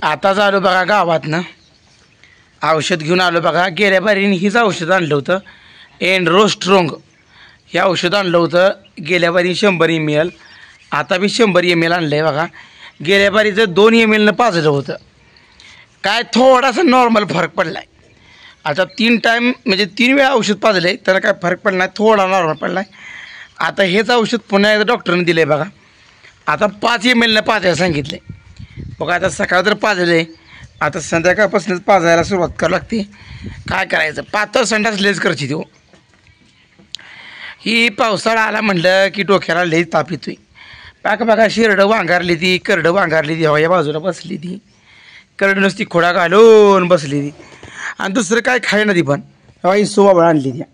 आताच आलो बघा गावातनं, औषध घेऊन आलो बघा. गेल्या बारीने हीच औषध आणलं होतं, एन्ड्रोस्ट्रॉंग हे औषध आणलं होतं. गेल्या बारी 100 ml, आता बी 100 ml आणलं आहे बघा. गेल्या बारीचं 2 ml पाजलं होतं. काय थोडासा नॉर्मल फरक पडला आहे. आता 3 टाईम म्हणजे 3 वेळा औषध पाजलं आहे, त्याला काय फरक पडला नाही, थोडा नॉर्मल पडला आहे. आता हेच औषध पुन्हा एकदा डॉक्टरने दिलं आहे बघा. आता 5 ml पाजायला सांगितलं आहे बघा. आता सकाळ तर पाजलं आहे, आता संध्याकाळपासूनच पाजायला सुरुवात करावं लागते. काय करायचं, पातळ संडास लेच करायची ती. ही पावसाळा आला म्हटलं की डोक्याला लई ताप येतोय. बघा शिरडं वांगारली ती, करडं वांगारली ती, या बाजूला बसली ती, करड नुसती खोडा घालून बसली ती. आणि दुसरं काय खायना ती. पण ही सुबाबळा आणली त्या.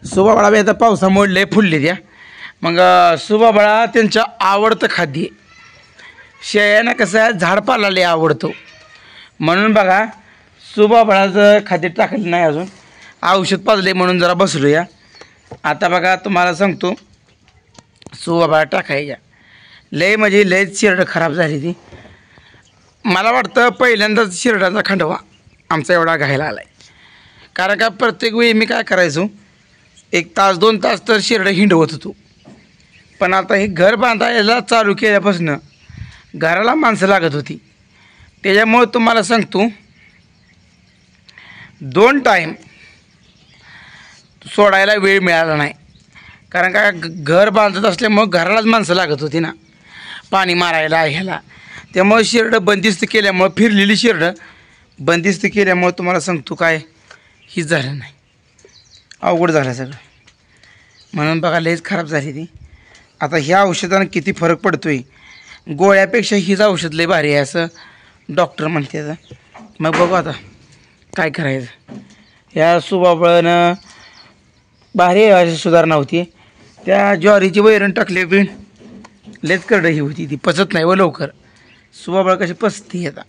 सुबाबळा बी आता पावसामुळे लय फुलली त्या. मग सुबाबळा त्यांचं आवडतं खाद्य. शेळ्यांना कसं आहे, झाडपाला लय आवडतो म्हणून बघा सुबाबळाचं खाद्य टाकलं नाही अजून. औषध पाजले म्हणून जरा बसलो या. आता बघा तुम्हाला सांगतो, सुबाबळा टाकायच्या लय म्हणजे लयच शिरडं खराब झाली ती. मला वाटतं पहिल्यांदाच शिरडाचा खंडवा आमचा एवढा घायला आला आहे. कारण का प्रत्येक वेळी मी काय करायचो, 1 तास 2 तास तर शिरडं हिंडवत होतो. पण आता हे घर बांधायला चालू केल्यापासून घराला माणसं लागत होती. त्याच्यामुळे तुम्हाला सांगतो 2 टाईम सोडायला वेळ मिळाला नाही. कारण का घर बांधत असल्यामुळं घरालाच माणसं लागत होती ना, पाणी मारायला ह्याला. त्यामुळे शिरडं बंदिस्त केल्यामुळं, फिरलेली शिरडं बंदिस्त केल्यामुळं तुम्हाला सांगतो काय हीच झालं नाही, अवघड झालं सगळं. म्हणून बघा लयच खराब झाली ती. आता ह्या औषधानं किती फरक पडतो आहे, गोळ्यापेक्षा हीच औषध लय भारी आहे असं डॉक्टर म्हणते. मग बघू आता काय करायचं. ह्या सुबाबळानं भारी अशी सुधारणा होती. त्या ज्वारीची वैरण टाकली बी लयच करडं ही होती, ती पचत नाही व लवकर. सुबाबळ कशी पचती आता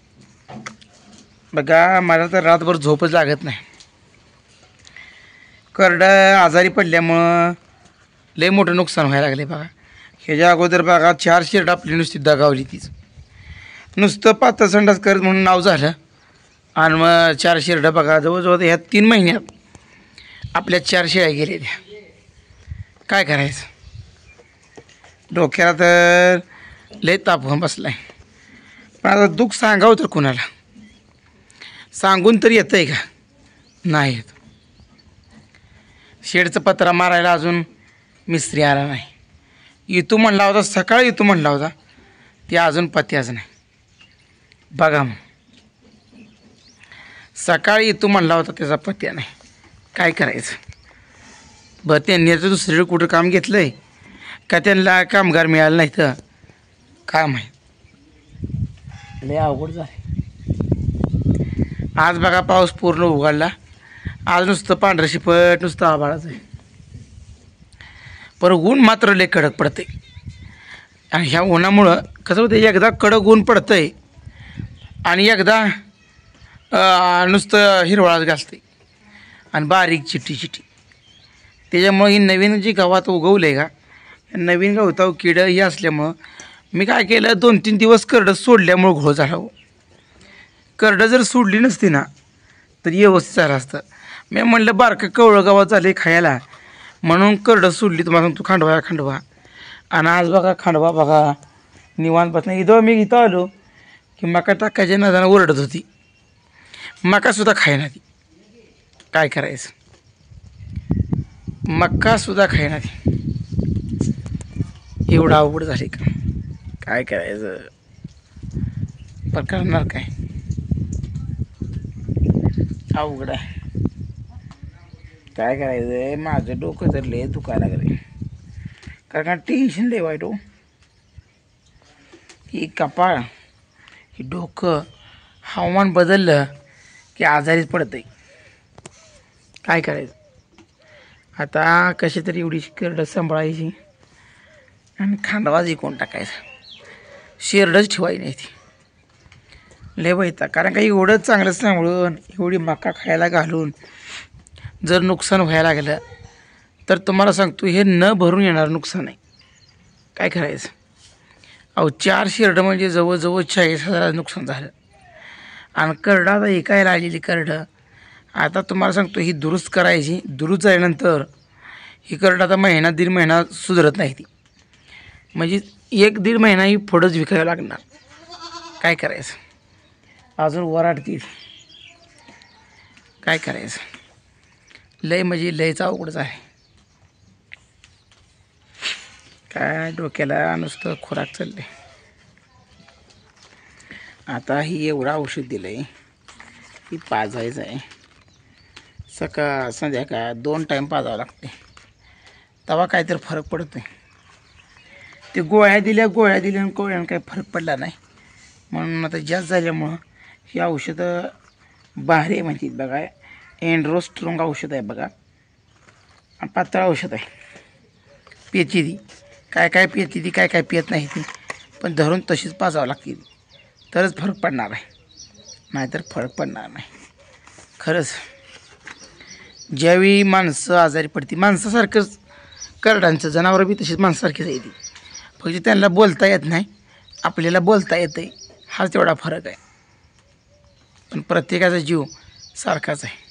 बघा. मला तर रातभर झोपच लागत नाही. करडं आजारी पडल्यामुळं लय मोठं नुकसान व्हायला लागले बघा. ह्याच्या अगोदर बघा 4 शिरडं आपली नुसती दगावली तीच. नुसतं पातळ संडास करत म्हणून नाव झालं. आणि मग 4 शिरडं बघा जवळजवळ ह्या 3 महिन्यात आपल्या 4 शेळ्या गेल्या त्या. काय करायचं, डोक्याला तर लय ताप होऊन बसला आहे. पण आता दुःख सांगावं तर कुणाला, सांगून तर येतं आहे का, नाही येत. शेडचं पत्रा मारायला अजून मिस्त्री आला नाही. येतो म्हणला होता, सकाळी येतो म्हणला होता, ते अजून पत्त्याच नाही बघा. मग सकाळी येतो म्हणला होता, त्याचा पत्त्या नाही. काय करायचं बरं. त्यांनी आता दुसरीकडे कुठं काम घेतलं आहे का, त्यांना कामगार मिळालं नाही तर काय माहीत. लय अवघड झालं. आज बघा पाऊस पूर्ण उघडला. आज नुसतं पांढरं शिपट, नुसतं आभाळाचं आहे. पण ऊन मात्र लय कडक पडते. आणि ह्या उन्हामुळं कसं होतं, एकदा कडक ऊन पडतं आहे आणि एकदा नुसतं हिरवळाच घालते आणि बारीक चिट्टी चिट्टी. त्याच्यामुळे ही नवीन जी गावात उगवलं आहे का, नवीन गवताव किडं ही असल्यामुळं मी काय केलं, 2-3 दिवस करडं सोडल्यामुळं घोळ झाला हो. करडं जर सोडली नसती ना तर व्यवस्थित झालं असतं. मी म्हणलं बारकं कवळं गावात झाले खायला म्हणून करडं सोडली. तुम्हाला सांगतो खांडवा. आणि आज बघा खांडवा बघा निवांत बसला. मी इथं आलो की मका टाकायच्या नादानं ओरडत होती. मकासुद्धा खायना ती. काय करायचं, मक्कासुद्धा खायना ती. एवढं अवघड झाले का, काय करायचं, पण करणार काय, अवघड आहे. काय करायचं, माझं डोकं तर लय दुखायला लागले. कारण का टेन्शन लय वाईट हो. ही कपाळ, ही डोकं, हवामान बदललं की आजारीच पडतंय. काय करायचं आता, कशी तरी एवढी करडं सांभाळायची आणि खांडवाच विकून टाकायचा. शेरडंच ठेवायची नाही ती. लय वैताग. कारण का एवढं चांगलं सांभाळून एवढी मका खायला घालून जर नुकसान व्हायला लागलं तर तुम्हाला सांगतो हे न भरून येणारं नुकसान आहे. काय करायचं अहो, 4 शेरडं म्हणजे जवळजवळ 40,000 नुकसान झालं. आणि करडं आता ऐकायला आलेली करडं आता तुम्हाला सांगतो ही दुरुस्त करायची. दुरुस्त झाल्यानंतर ही करडं आता महिना दीड महिना सुधारत नाही ती, म्हणजे 1-1.5 महिना ही पुढंच विकायला लागणार. काय करायचं, अजून वराडतील. काय करायचं, लय म्हणजे लयच अवघडच आहे. काय डोक्याला नुसतं खुराक चालले. आता ही एवढं औषध दिलं आहे, ही पाजायचं आहे. सकाळ संध्याकाळ 2 टाईम पाजावं लागते, तेव्हा काहीतरी फरक पडत नाही. ते गोळ्या दिल्या आणि गोळ्यानं काही फरक पडला नाही. म्हणून आता जास्त झाल्यामुळं ही औषधं भारी आहे म्हणतात बघा. एंड्रो स्ट्रॉंग औषध आहे बघा, पातळ औषध आहे. पियची ती काय पियती ती, काय पियत नाही ती, पण धरून तशीच पाजावं लागते ती, तरच फरक पडणार आहे, नाहीतर फरक पडणार नाही. खरंच ज्यावेळी माणसं आजारी पडते, माणसासारखंच करडांचं, जनावरं बी तशीच माणसासारखीच आहे ती, फक्त त्यांना बोलता येत नाही, आपल्याला बोलता येतं आहे. हाच तेवढा फरक आहे, पण प्रत्येकाचा जीव सारखाच आहे.